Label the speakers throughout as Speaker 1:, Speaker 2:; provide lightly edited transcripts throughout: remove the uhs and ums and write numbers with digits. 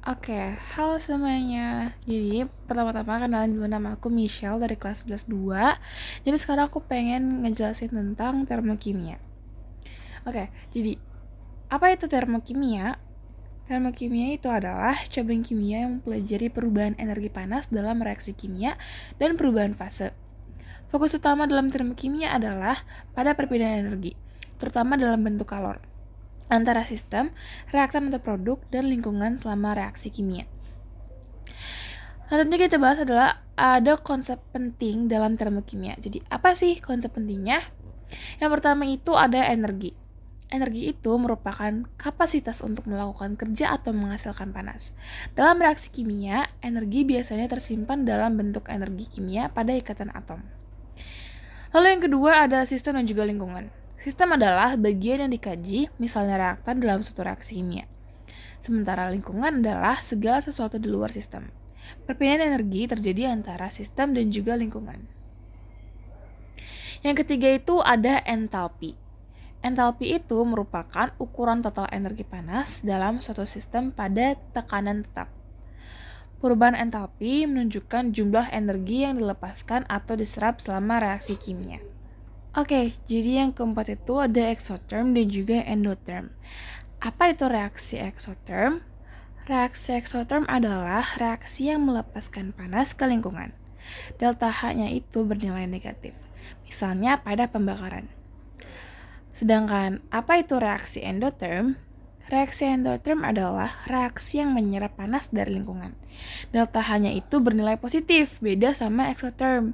Speaker 1: Oke, halo semuanya. Jadi, pertama-tama kenalin dulu, nama aku Michelle dari kelas 11-2. Jadi sekarang aku pengen ngejelasin tentang termokimia. Oke, jadi apa itu termokimia? Termokimia itu adalah cabang kimia yang mempelajari perubahan energi panas dalam reaksi kimia dan perubahan fase. Fokus utama dalam termokimia adalah pada perbedaan energi, terutama dalam bentuk kalor, antara sistem, reaktan atau produk, dan lingkungan selama reaksi kimia. Selanjutnya kita bahas adalah ada konsep penting dalam termokimia. Jadi apa sih konsep pentingnya? Yang pertama itu ada energi. Energi itu merupakan kapasitas untuk melakukan kerja atau menghasilkan panas. Dalam reaksi kimia, energi biasanya tersimpan dalam bentuk energi kimia pada ikatan atom. Lalu yang kedua ada sistem dan juga lingkungan. Sistem adalah bagian yang dikaji, misalnya reaktan dalam suatu reaksi kimia. Sementara lingkungan adalah segala sesuatu di luar sistem. Perpindahan energi terjadi antara sistem dan juga lingkungan. Yang ketiga itu ada entalpi. Entalpi itu merupakan ukuran total energi panas dalam suatu sistem pada tekanan tetap. Perubahan entalpi menunjukkan jumlah energi yang dilepaskan atau diserap selama reaksi kimia. Oke, jadi yang keempat itu ada exotherm dan juga endotherm. Apa itu reaksi exotherm? Reaksi exotherm adalah reaksi yang melepaskan panas ke lingkungan. Delta H-nya itu bernilai negatif, misalnya pada pembakaran. Sedangkan apa itu reaksi endotherm? Reaksi endotherm adalah reaksi yang menyerap panas dari lingkungan. Delta H-nya itu bernilai positif, beda sama exotherm.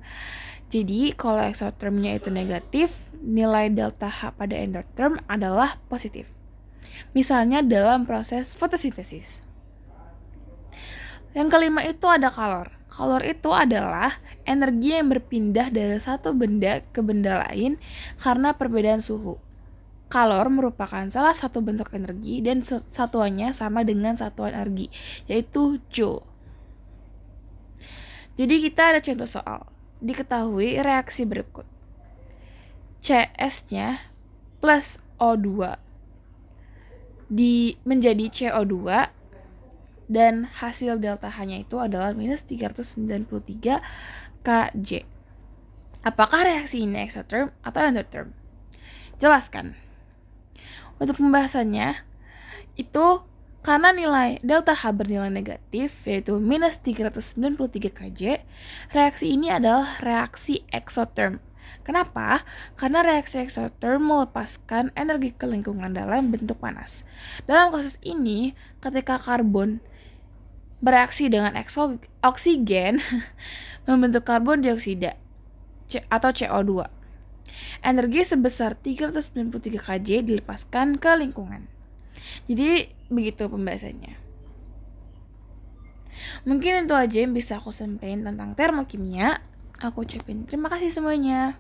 Speaker 1: Jadi kalau exothermnya itu negatif, nilai delta H pada endotherm adalah positif. Misalnya dalam proses fotosintesis. Yang kelima itu ada kalor. Kalor itu adalah energi yang berpindah dari satu benda ke benda lain karena perbedaan suhu. Kalor merupakan salah satu bentuk energi dan satuannya sama dengan satuan energi, yaitu joule. Jadi kita ada contoh soal. Diketahui reaksi berikut. CS-nya plus O2 menjadi CO2 dan hasil delta H-nya itu adalah minus 393 kJ. Apakah reaksi ini exotherm atau endotherm? Jelaskan. Untuk pembahasannya, itu karena nilai delta H bernilai negatif, yaitu minus 393 kJ, reaksi ini adalah reaksi exotherm. Kenapa? Karena reaksi exotherm melepaskan energi ke lingkungan dalam bentuk panas. Dalam kasus ini, ketika karbon bereaksi dengan oksigen membentuk karbon dioksida atau CO2. Energi sebesar 393 kJ dilepaskan ke lingkungan. Jadi begitu pembahasannya. Mungkin itu aja yang bisa aku sampaikan tentang termokimia. Aku ucapin terima kasih semuanya.